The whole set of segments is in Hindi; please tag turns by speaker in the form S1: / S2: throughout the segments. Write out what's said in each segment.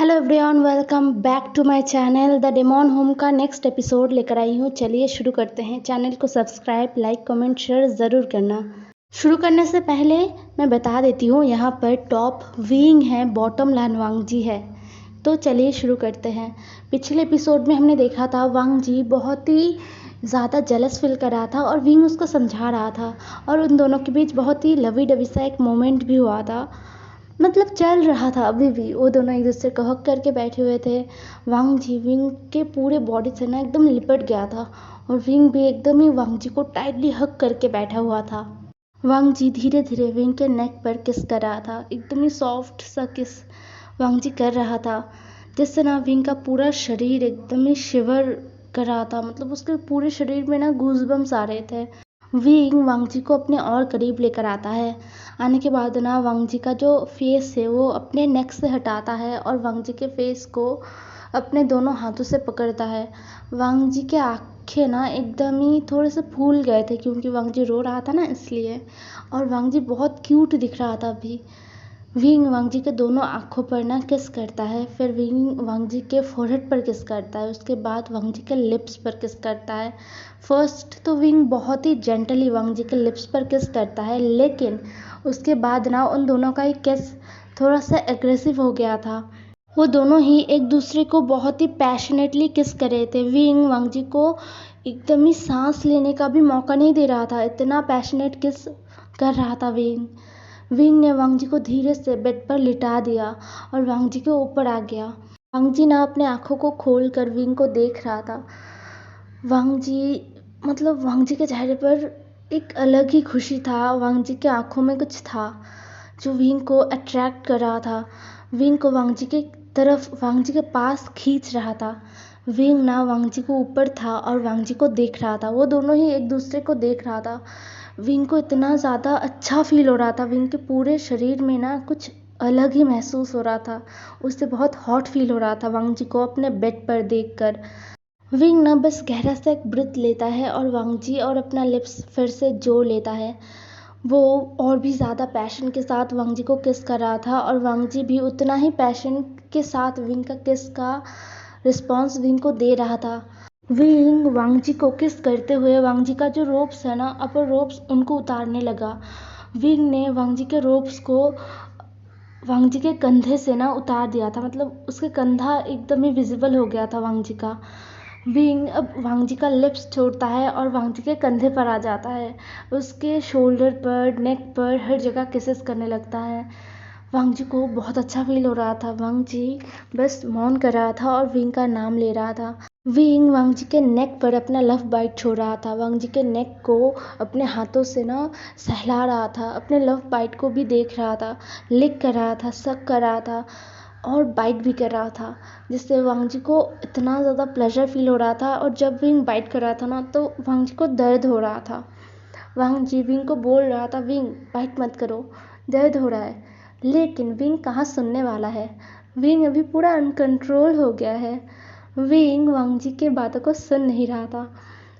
S1: Hello everyone, welcome back to my channel the demon home का नेक्स्ट एपिसोड लेकर आई हूँ। चलिए शुरू करते हैं। चैनल को सब्सक्राइब, लाइक, कमेंट, शेयर ज़रूर करना। शुरू करने से पहले मैं बता देती हूँ, यहाँ पर टॉप विंग है, बॉटम लाइन वांग जी है। तो चलिए शुरू करते हैं। पिछले एपिसोड में हमने देखा था वांग जी बहुत ही ज़्यादा जेलस फील कर रहा था और विंग उसको समझा रहा था और उन दोनों के बीच बहुत ही लवी डवी सा एक मोमेंट भी हुआ था। मतलब चल रहा था, अभी भी वो दोनों एक दूसरे को हक करके बैठे हुए थे। वांग जी विंग के पूरे बॉडी से ना एकदम लिपट गया था और विंग भी एकदम ही वांग जी को टाइटली हक करके बैठा हुआ था। वांग जी धीरे धीरे विंग के नेक पर किस कर रहा था, एकदम ही सॉफ्ट सा किस वांग जी कर रहा था, जिससे ना विंग का पूरा शरीर एकदम ही शिवर कर रहा था। मतलब उसके पूरे शरीर में ना गूज़बम्स आ रहे थे। विंग वांग जी को अपने और करीब लेकर आता है। आने के बाद ना वांग जी का जो फेस है वो अपने नेक से हटाता है और वांग जी के फेस को अपने दोनों हाथों से पकड़ता है। वांग जी के आँखें ना एकदम ही थोड़े से फूल गए थे क्योंकि वांग जी रो रहा था ना, इसलिए। और वांग जी बहुत क्यूट दिख रहा था अभी। विंग वांग जी के दोनों आँखों पर ना किस करता है, फिर विंग वांग जी के फोरहेड पर किस करता है, उसके बाद वांग जी के लिप्स पर किस करता है। फर्स्ट तो विंग बहुत ही जेंटली वांग जी के लिप्स पर किस करता है, लेकिन उसके बाद ना उन दोनों का ही किस थोड़ा सा एग्रेसिव हो गया था। वो दोनों ही एक दूसरे को बहुत ही पैशनेटली किस कर रहे थे। विंग वांग जी को एकदम ही सांस लेने का भी मौका नहीं दे रहा था, इतना पैशनेट किस कर रहा था विंग। विंग ने वांग जी को धीरे से बेड पर लिटा दिया और वांग जी के ऊपर आ गया। वांग जी ना अपने आँखों को खोल कर विंग को देख रहा था। वांग जी वांग जी के चेहरे पर एक अलग ही खुशी था। वांग जी के आँखों में कुछ था जो विंग को अट्रैक्ट कर रहा था। विंग को वांग जी के तरफ, वांग जी के पास खींच रहा था। विंग ना वांग जी को ऊपर था और वांग जी को देख रहा था। वो दोनों ही एक दूसरे को देख रहा था। विंग को इतना ज़्यादा अच्छा फील हो रहा था, विंग के पूरे शरीर में ना कुछ अलग ही महसूस हो रहा था। उससे बहुत हॉट फील हो रहा था वांग जी को अपने बेड पर देखकर। विंग ना बस गहरा सा एक ब्रीथ लेता है और वांग जी और अपना लिप्स फिर से जोड़ लेता है। वो और भी ज़्यादा पैशन के साथ वांग जी को किस कर रहा था और वांग जी भी उतना ही पैशन के साथ विंग का किस का रिस्पॉन्स विंग को दे रहा था। विंग वांग जी को किस करते हुए वांग जी का जो रोप्स है ना, अपर रोप्स, उनको उतारने लगा। विंग ने वांग जी के रोप्स को वांग जी के कंधे से ना उतार दिया था। मतलब उसके कंधा एकदम ही विजिबल हो गया था वांग जी का। विंग अब वांग जी का लिप्स छोड़ता है और वांग जी के कंधे पर आ जाता है। उसके शोल्डर पर, नेक पर, हर जगह किसेस करने लगता है। वांग जी को बहुत अच्छा फील हो रहा था। वांग जी बस मौन कर रहा था और विंग का नाम ले रहा था। विंग वांग जी के नेक पर अपना लव बाइट छोड़ रहा था। वांग जी के नेक को अपने हाथों से ना सहला रहा था, अपने लव बाइट को भी देख रहा था, लिक कर रहा था, सक कर रहा था और बाइट भी कर रहा था, जिससे वांग जी को इतना ज़्यादा प्लेजर फील हो रहा था। और जब विंग बाइट कर रहा था ना, तो वांग जी को दर्द हो रहा था। वांग जी विंग को बोल रहा था, विंग बाइट मत करो, दर्द हो रहा है। लेकिन विंग कहाँ सुनने वाला है। विंग अभी पूरा अनकंट्रोल हो गया है। विंग वांग जी के बातों को सुन नहीं रहा था।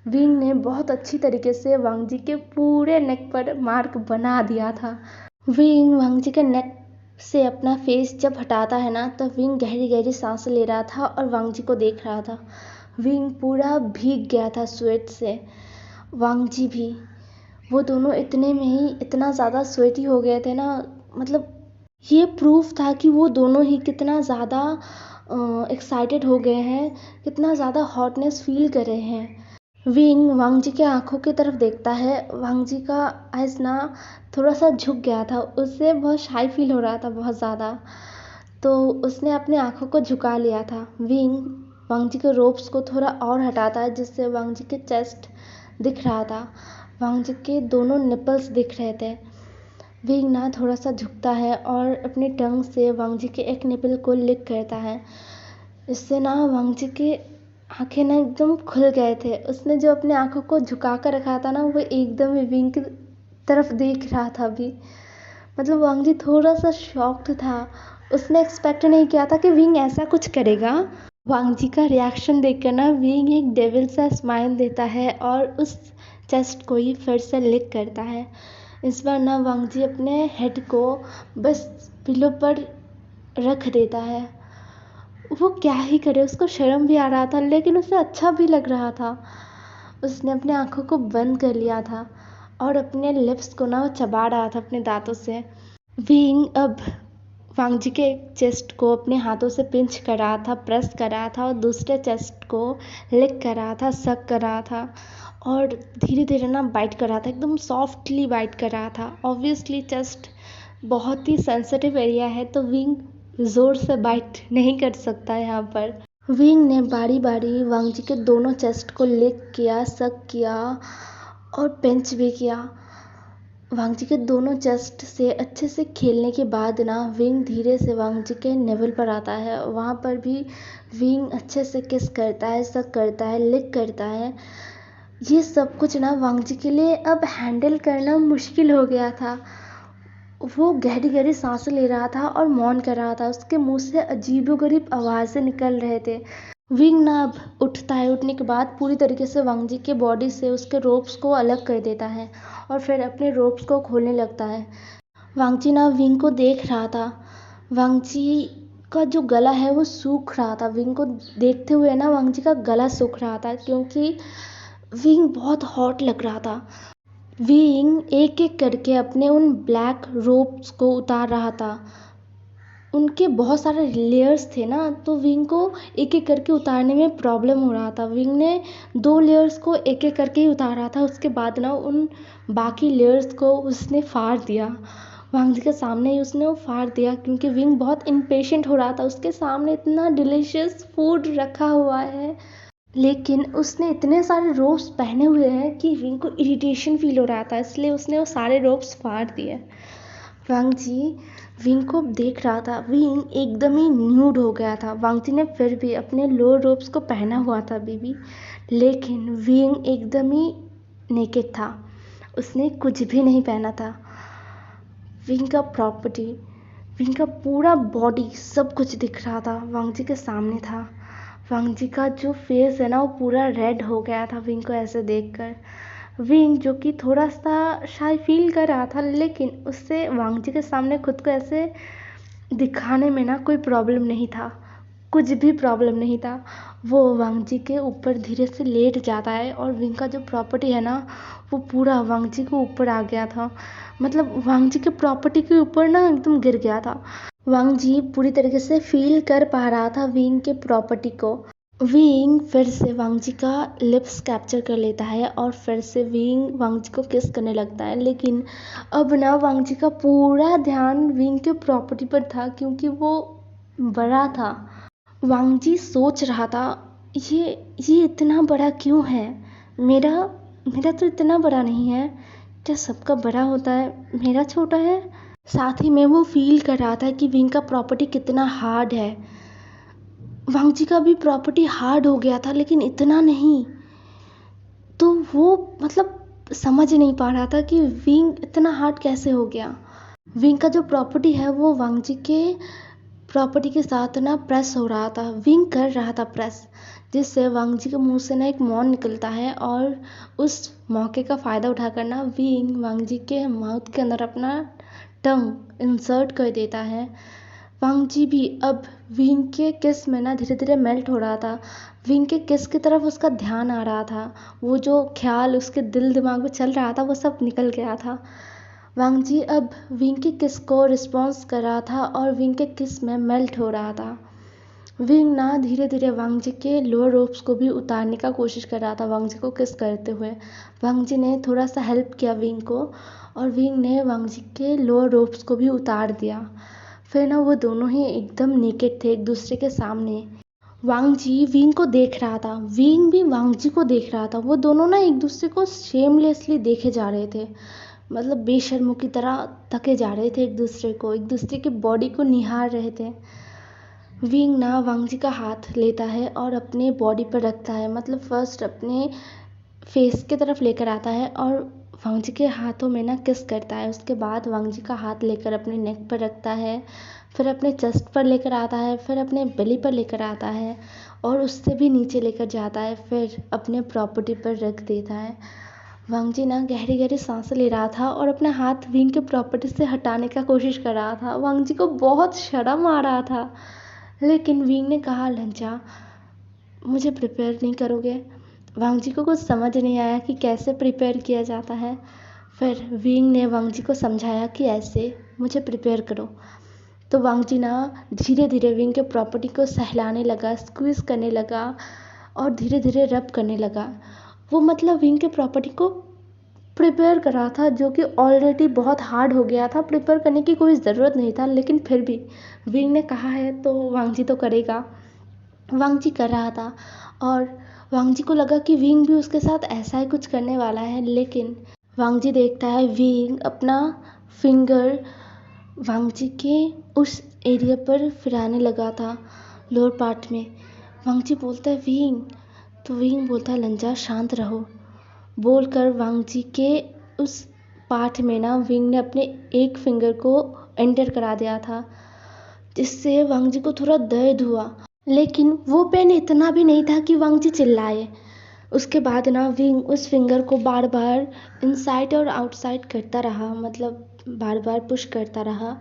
S1: विंग ने बहुत अच्छी तरीके से वांग जी के पूरे नेक पर मार्क बना दिया था। विंग वांग जी के नेक से अपना फेस जब हटाता है ना, तो विंग गहरी गहरी सांस ले रहा था और वांग जी को देख रहा था। विंग पूरा भीग गया था स्वेट से, वांग जी भी। वो दोनों इतने में ही इतना ज़्यादा स्वेटी हो गए थे ना। मतलब ये प्रूफ था कि वो दोनों ही कितना ज़्यादा एक्साइटेड हो गए हैं, कितना ज़्यादा हॉटनेस फील कर रहे हैं। विंग वांग जी के आंखों की तरफ देखता है। वांग जी का आइज ना थोड़ा सा झुक गया था, उससे बहुत शाई फील हो रहा था बहुत ज़्यादा। तो उसने अपने आंखों को झुका लिया था। विंग वांग जी के रोप्स को थोड़ा और हटाता है, जिससे वांग जी के चेस्ट दिख रहा था, वांग जी के दोनों निपल्स दिख रहे थे। विंग ना थोड़ा सा झुकता है और अपनी टंग से वांग जी के एक निपल को लिक करता है। इससे ना वांग जी के आंखें ना एकदम खुल गए थे। उसने जो अपने आंखों को झुका कर रखा था ना, वो एकदम ही विंग की तरफ देख रहा था अभी। वांग जी थोड़ा सा शॉक्ड था। उसने एक्सपेक्ट नहीं किया था कि विंग ऐसा कुछ करेगा। वांग जी का रिएक्शन देखकर ना विंग एक डेविल सा स्माइल देता है और उस चेस्ट को ही फिर से लिक करता है। इस बार ना वांग जी अपने हेड को बस पिलो पर रख देता है वो क्या ही करे, उसको शर्म भी आ रहा था लेकिन उसे अच्छा भी लग रहा था। उसने अपने आँखों को बंद कर लिया था और अपने लिप्स को ना वो चबा रहा था अपने दाँतों से। विंग अब वांग जी के चेस्ट को अपने हाथों से पिंच कर रहा था, प्रेस कर रहा था और दूसरे चेस्ट को लिक कर रहा था, सक कर रहा था और धीरे धीरे ना बाइट कर रहा था, एकदम सॉफ्टली बाइट कर रहा था। ऑब्वियसली चेस्ट बहुत ही सेंसिटिव एरिया है तो विंग ज़ोर से बाइट नहीं कर सकता यहाँ पर। विंग ने बारी बारी वांग जी के दोनों चेस्ट को लिक किया, सक किया और पिंच भी किया। वांग जी के दोनों चेस्ट से अच्छे से खेलने के बाद ना विंग धीरे से वांग जी के नेवल पर आता है। वहाँ पर भी विंग अच्छे से किस करता है, सक करता है, लिक करता है। ये सब कुछ ना वांग जी के लिए अब हैंडल करना मुश्किल हो गया था। वो गहरी गहरी सांसें ले रहा था और मौन कर रहा था। उसके मुंह से अजीबोगरीब आवाज़ें निकल रहे थे। विंग ना अब उठता है, उठने के बाद पूरी तरीके से वांग जी के बॉडी से उसके रोप्स को अलग कर देता है और फिर अपने रोप्स को खोलने लगता है। वांग जी ना विंग को देख रहा था। वांग जी का जो गला है वो सूख रहा था। विंग को देखते हुए ना वांग जी का गला सूख रहा था क्योंकि विंग बहुत हॉट लग रहा था। विंग एक एक करके अपने उन ब्लैक रोप्स को उतार रहा था। उनके बहुत सारे लेयर्स थे ना तो विंग को एक एक करके उतारने में प्रॉब्लम हो रहा था। विंग ने 2 लेयर्स को एक एक करके ही उतारा था। उसके बाद ना उन बाकी लेयर्स को उसने फाड़ दिया। वांग जी के सामने ही उसने वो फाड़ दिया क्योंकि विंग बहुत इम्पेशेंट हो रहा था। उसके सामने इतना डिलीशियस फूड रखा हुआ है लेकिन उसने इतने सारे रोप्स पहने हुए हैं कि विंग को इरिटेशन फील हो रहा था, इसलिए उसने वो सारे रोप्स फाड़ दिए। वांग जी विंग को देख रहा था। विंग एकदम ही न्यूड हो गया था। वांग जी ने फिर भी अपने लो रोप्स को पहना हुआ था अभी भी, लेकिन विंग एकदम ही नेकेड था। उसने कुछ भी नहीं पहना था। विंग का प्रॉपर्टी, विंग का पूरा बॉडी सब कुछ दिख रहा था, वांग जी के सामने था। वांग जी का जो फेस है ना वो पूरा रेड हो गया था विंग को ऐसे देखकर। विंग जो कि थोड़ा सा शाय फील कर रहा था लेकिन उससे वांग जी के सामने खुद को ऐसे दिखाने में ना कोई प्रॉब्लम नहीं था, कुछ भी प्रॉब्लम नहीं था। वो वांग जी के ऊपर धीरे से लेट जाता है और विंग का जो प्रॉपर्टी है ना वो पूरा वांग जी के ऊपर आ गया था। मतलब वांग जी के प्रॉपर्टी के ऊपर ना एकदम गिर गया था। वांग जी पूरी तरीके से फील कर पा रहा था विंग के प्रॉपर्टी को। विंग फिर से वांग जी का लिप्स कैप्चर कर लेता है और फिर से विंग वांग जी को किस करने लगता है, लेकिन अब ना वांग जी का पूरा ध्यान विंग के प्रॉपर्टी पर था क्योंकि वो बड़ा था। वांग जी सोच रहा था ये इतना बड़ा क्यों है, मेरा मेरा तो इतना बड़ा नहीं है, क्या सबका बड़ा होता है, मेरा छोटा है। साथ ही में वो फील कर रहा था कि विंग का प्रॉपर्टी कितना हार्ड है। वांग जी का भी प्रॉपर्टी हार्ड हो गया था लेकिन इतना नहीं। तो वो मतलब समझ नहीं पा रहा था कि विंग इतना हार्ड कैसे हो गया। विंग का जो प्रॉपर्टी है वो वांग जी के प्रॉपर्टी के साथ ना प्रेस हो रहा था। विंग कर रहा था प्रेस, जिससे वांग जी के मुंह से ना एक मौन निकलता है और उस मौके का फ़ायदा उठाकर ना विंग वांग जी के माउथ के अंदर अपना टंग इंसर्ट कर देता है। वांग जी भी अब विंग के किस में ना धीरे धीरे मेल्ट हो रहा था। विंग के किस की तरफ उसका ध्यान आ रहा था। वो जो ख्याल उसके दिल दिमाग में चल रहा था वो सब निकल गया था। वांग जी अब विंग के किस को रिस्पॉन्स कर रहा था और विंग के किस में मेल्ट हो रहा था। विंग ना धीरे धीरे वांग जी के लोअर रोप्स को भी उतारने का कोशिश कर रहा था वांग जी को किस करते हुए। वांग जी ने थोड़ा सा हेल्प किया विंग को और विंग ने वांग जी के लोअर रोप्स को भी उतार दिया। फिर ना वो दोनों ही एकदम नेकेड थे एक दूसरे के सामने। वांग जी विंग को देख रहा था, विंग भी वांग जी को देख रहा था। वो दोनों ना एक दूसरे को शेमलेसली देखे जा रहे थे, मतलब बेशर्मों की तरह तके जा रहे थे एक दूसरे को, एक दूसरे की बॉडी को निहार रहे थे। विंग ना वांग जी का हाथ लेता है और अपने बॉडी पर रखता है, मतलब फर्स्ट अपने फेस की तरफ लेकर आता है और वांग जी के हाथों में ना किस करता है। उसके बाद वांग जी का हाथ लेकर अपने नेक पर रखता है, फिर अपने चेस्ट पर लेकर आता है, फिर अपने बेली पर लेकर आता है और उससे भी नीचे लेकर जाता है, फिर अपने प्रॉपर्टी पर रख देता है। वांग जी ना गहरी गहरी सांसें ले रहा था और अपना हाथ विंग के प्रॉपर्टी से हटाने का कोशिश कर रहा था। वांग जी को बहुत शर्म आ रहा था लेकिन विंग ने कहा, लंचा मुझे प्रिपेयर नहीं करोगे? वांग जी को कुछ समझ नहीं आया कि कैसे प्रिपेयर किया जाता है। फिर विंग ने वांग जी को समझाया कि ऐसे मुझे प्रिपेयर करो। तो वांग जी ना धीरे धीरे विंग के प्रॉपर्टी को सहलाने लगा, स्क्वीज़ करने लगा और धीरे धीरे रब करने लगा। वो मतलब विंग के प्रॉपर्टी को प्रिपेयर कर रहा था, जो कि ऑलरेडी बहुत हार्ड हो गया था। प्रिपेयर करने की कोई ज़रूरत नहीं था, लेकिन फिर भी विंग ने कहा है तो वांग जी तो करेगा। वांग जी कर रहा था और वांग जी को लगा कि विंग भी उसके साथ ऐसा ही कुछ करने वाला है। लेकिन वांग जी देखता है विंग अपना फिंगर वांग जी के उस एरिया पर फिराने लगा था, लोअर पार्ट में। वांग जी बोलता है विंग, तो विंग बोलता है लंजा शांत रहो। बोलकर वांग जी के उस पार्ट में ना विंग ने अपने एक फिंगर को एंटर करा दिया था, जिससे वांग जी को थोड़ा दर्द हुआ। लेकिन वो पेन इतना भी नहीं था कि वांग जी चिल्लाए। उसके बाद ना विंग उस फिंगर को बार बार इनसाइड और आउटसाइड करता रहा, मतलब बार बार पुश करता रहा,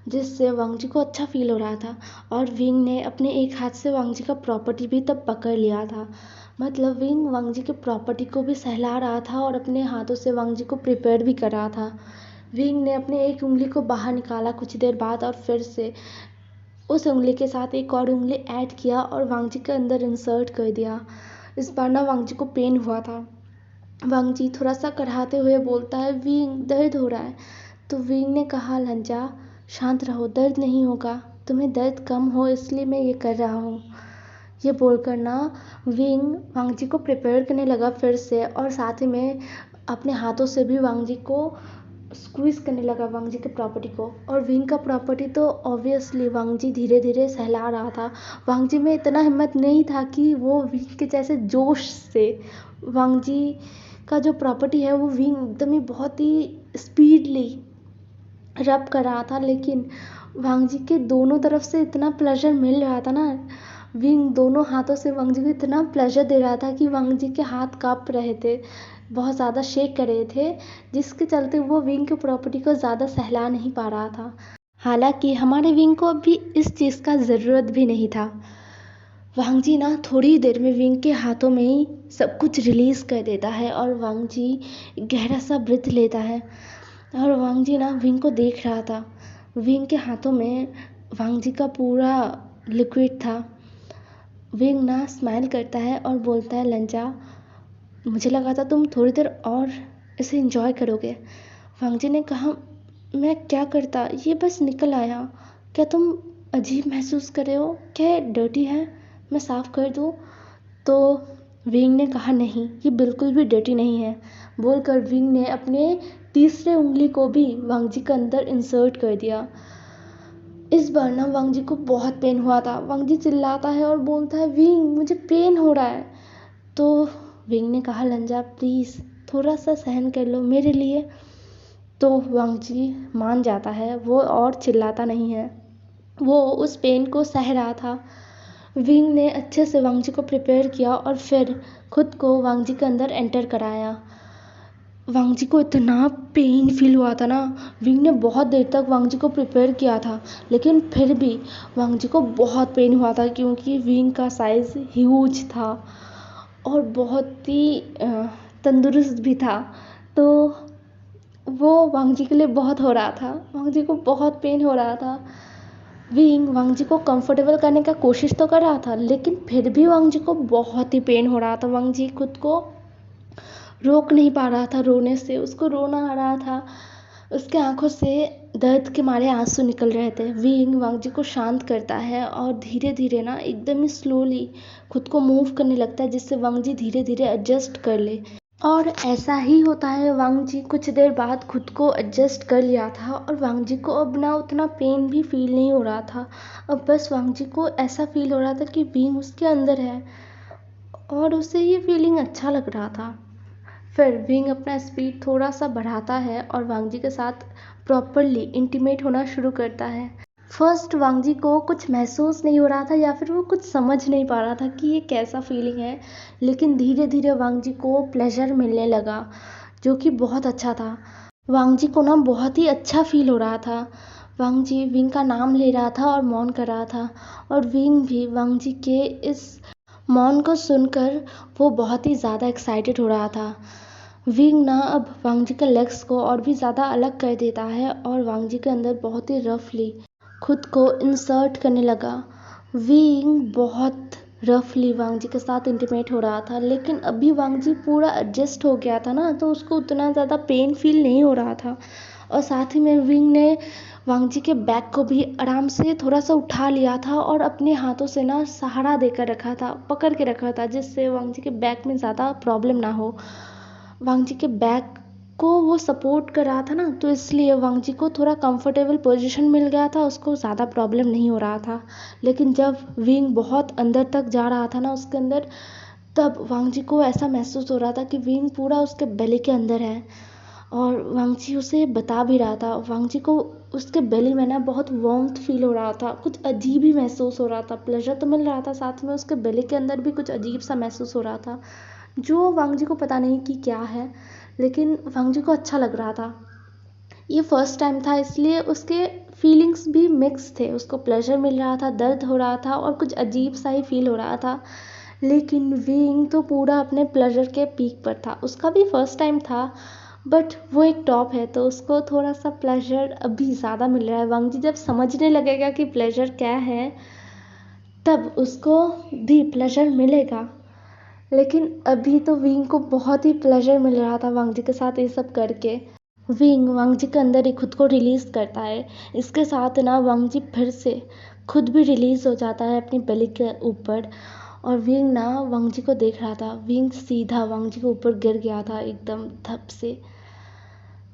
S1: जिससे वांग जी को अच्छा फील हो रहा था। और विंग ने अपने एक हाथ से वांग जी का प्रॉपर्टी भी तब पकड़ लिया था। मतलब विंग वांग जी के प्रॉपर्टी को भी सहला रहा था और अपने हाथों से वांग जी को प्रिपेयर भी कर रहा था। विंग ने अपने एक उंगली को बाहर निकाला कुछ देर बाद और फिर से उस उंगली के साथ एक और उंगली ऐड किया और वांग जी के अंदर इंसर्ट कर दिया। इस बार ना वांग जी को पेन हुआ था। वांग जी थोड़ा सा कराहते हुए बोलता है विंग दर्द हो रहा है। तो विंग ने कहा लंजा शांत रहो, दर्द नहीं होगा, तुम्हें दर्द कम हो इसलिए मैं ये कर रहा हूँ। ये बोलकर ना विंग वांग जी को प्रिपेयर करने लगा फिर से, और साथ ही में अपने हाथों से भी वांग जी को स्क्वीज़ करने लगा वांग जी के प्रॉपर्टी को। और विंग का प्रॉपर्टी तो ऑब्वियसली वांग जी धीरे धीरे सहला रहा था। वांग जी में इतना हिम्मत नहीं था कि वो विंग के जैसे जोश से वांग जी का जो प्रॉपर्टी है वो विंग एकदम ही बहुत ही स्पीडली रब कर रहा था। लेकिन वांग जी के दोनों तरफ से इतना प्लेजर मिल रहा था ना, विंग दोनों हाथों से वांग जी को इतना प्लेजर दे रहा था कि वांग जी के हाथ काँप रहे थे, बहुत ज़्यादा शेक कर रहे थे, जिसके चलते वो विंग की प्रॉपर्टी को ज़्यादा सहला नहीं पा रहा था। हालांकि हमारे विंग को अभी इस चीज़ का ज़रूरत भी नहीं था। वांग जी ना थोड़ी ही देर में विंग के हाथों में ही सब कुछ रिलीज़ कर देता है और वांग जी गहरा सा ब्रीथ लेता है। और वांग जी ना विंग को देख रहा था। विंग के हाथों में वांग जी का पूरा लिक्विड था। विंग ना स्माइल करता है और बोलता है लंजा मुझे लगा था तुम थोड़ी देर और इसे एंजॉय करोगे। वांग जी ने कहा मैं क्या करता, ये बस निकल आया। क्या तुम अजीब महसूस कर रहे हो? क्या ये डर्टी है? मैं साफ़ कर दूँ? तो विंग ने कहा नहीं, ये बिल्कुल भी डर्टी नहीं है। बोलकर विंग ने अपने तीसरे उंगली को भी वांग जी के अंदर इंसर्ट कर दिया। इस बार ना वांग जी को बहुत पेन हुआ था। वांग जी चिल्लाता है और बोलता है विंग मुझे पेन हो रहा है। तो विंग ने कहा लंजा प्लीज़ थोड़ा सा सहन कर लो मेरे लिए। तो वांग जी मान जाता है, वो और चिल्लाता नहीं है, वो उस पेन को सह रहा था। विंग ने अच्छे से वांग जी को प्रिपेयर किया और फिर खुद को वांग जी के अंदर एंटर कराया। वांग जी को इतना पेन फील हुआ था ना, विंग ने बहुत देर तक वांग जी को प्रिपेयर किया था, लेकिन फिर भी वांग जी को बहुत पेन हुआ था क्योंकि विंग का साइज़ ह्यूज था और बहुत ही तंदुरुस्त भी था। तो वो वांग जी के लिए बहुत हो रहा था, वांग जी को बहुत पेन हो रहा था। विंग वांग जी को कंफर्टेबल करने का कोशिश तो कर रहा था, लेकिन फिर भी वांग जी को बहुत ही पेन हो रहा था। वांग जी खुद को रोक नहीं पा रहा था रोने से, उसको रोना आ रहा था, उसके आंखों से दर्द के मारे आंसू निकल रहे थे। विंग वांग जी को शांत करता है और धीरे धीरे ना एकदम ही स्लोली खुद को मूव करने लगता है, जिससे वांग जी धीरे धीरे एडजस्ट कर ले। और ऐसा ही होता है, वांग जी कुछ देर बाद खुद को एडजस्ट कर लिया था और वांग जी को अब ना उतना पेन भी फील नहीं हो रहा था। अब बस वांग जी को ऐसा फील हो रहा था कि विंग उसके अंदर है और उसे ये फीलिंग अच्छा लग रहा था। फिर विंग अपना स्पीड थोड़ा सा बढ़ाता है और वांग जी के साथ प्रॉपरली इंटीमेट होना शुरू करता है। फर्स्ट वांग जी को कुछ महसूस नहीं हो रहा था या फिर वो कुछ समझ नहीं पा रहा था कि ये कैसा फीलिंग है, लेकिन धीरे धीरे वांग जी को प्लेजर मिलने लगा, जो कि बहुत अच्छा था। वांग जी को ना बहुत ही अच्छा फील हो रहा था। वांग जी विंग का नाम ले रहा था और मौन कर रहा था, और विंग भी वांग जी के इस मौन को सुनकर वो बहुत ही ज़्यादा एक्साइटेड हो रहा था। विंग ना अब वांग जी के लेग्स को और भी ज़्यादा अलग कर देता है और वांग जी के अंदर बहुत ही रफली खुद को इंसर्ट करने लगा। विंग बहुत रफली वांग जी के साथ इंटीमेट हो रहा था, लेकिन अभी वांग जी पूरा एडजस्ट हो गया था ना, तो उसको उतना ज़्यादा पेन फील नहीं हो रहा था। और साथ ही में विंग ने वांग जी के बैक को भी आराम से थोड़ा सा उठा लिया था और अपने हाथों से ना सहारा देकर रखा था, पकड़ के रखा था, जिससे वांग जी के बैक में ज़्यादा प्रॉब्लम ना हो। वांग जी के बैक को वो सपोर्ट कर रहा था ना, तो इसलिए वांग जी को थोड़ा कंफर्टेबल पोजीशन मिल गया था, उसको ज़्यादा प्रॉब्लम नहीं हो रहा था। लेकिन जब विंग बहुत अंदर तक जा रहा था ना उसके अंदर, तब वांग जी को ऐसा महसूस हो रहा था कि विंग पूरा उसके बेली के अंदर है, और वांग जी उसे बता भी रहा था। वांग जी को उसके बेली में ना बहुत वार्मथ फील हो रहा था, कुछ अजीब ही महसूस हो रहा था। प्लेजर तो मिल रहा था, साथ में उसके बेली के अंदर भी कुछ अजीब सा महसूस हो रहा था, जो वांग जी को पता नहीं कि क्या है, लेकिन वांग जी को अच्छा लग रहा था। ये फर्स्ट टाइम था, इसलिए उसके फीलिंग्स भी मिक्स थे। उसको प्लेजर मिल रहा था, दर्द हो रहा था और कुछ अजीब सा ही फील हो रहा था। लेकिन विंग तो पूरा अपने प्लेजर के पीक पर था। उसका भी फर्स्ट टाइम था, बट वो एक टॉप है, तो उसको थोड़ा सा प्लेजर अभी ज़्यादा मिल रहा है। वांग जी जब समझने लगेगा कि प्लेजर क्या है, तब उसको भी प्लेजर मिलेगा। लेकिन अभी तो विंग को बहुत ही प्लेजर मिल रहा था वांग जी के साथ ये सब करके। विंग वांग जी के अंदर ही खुद को रिलीज़ करता है। इसके साथ ना वांग जी फिर से खुद भी रिलीज़ हो जाता है अपनी बेली के ऊपर, और विंग ना वांग जी को देख रहा था। विंग सीधा वांग जी के ऊपर गिर गया था एकदम धप से।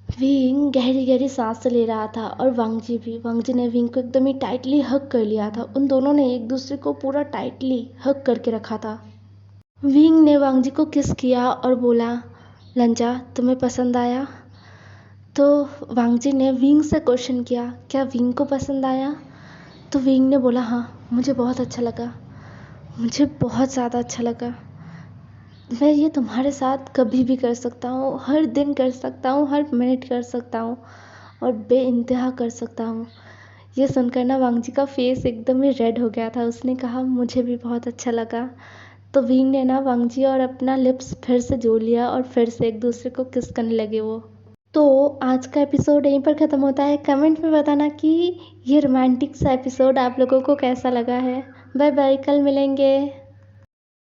S1: विंग गहरी गहरी सांस ले रहा था, और वांग जी ने विंग को एकदम ही टाइटली हग कर लिया था। उन दोनों ने एक दूसरे को पूरा टाइटली हग करके रखा था। विंग ने वांग जी को किस किया और बोला, लंजा तुम्हें पसंद आया? तो वांग जी ने विंग से क्वेश्चन किया, क्या विंग को पसंद आया? तो विंग ने बोला, हाँ मुझे बहुत अच्छा लगा, मुझे बहुत ज़्यादा अच्छा लगा। मैं ये तुम्हारे साथ कभी भी कर सकता हूँ, हर दिन कर सकता हूँ, हर मिनट कर सकता हूँ, और बेइंतहा कर सकता हूँ। ये सुनकर ना वांग जी का फेस एकदम ही रेड हो गया था। उसने कहा, मुझे भी बहुत अच्छा लगा। तो विंग ने ना वांग जी और अपना लिप्स फिर से जोड़ लिया, और फिर से एक दूसरे को किस करने लगे वो। तो आज का एपिसोड यहीं पर ख़त्म होता है। कमेंट में बताना कि ये रोमांटिक सा एपिसोड आप लोगों को कैसा लगा है। बाय बाय, कल मिलेंगे।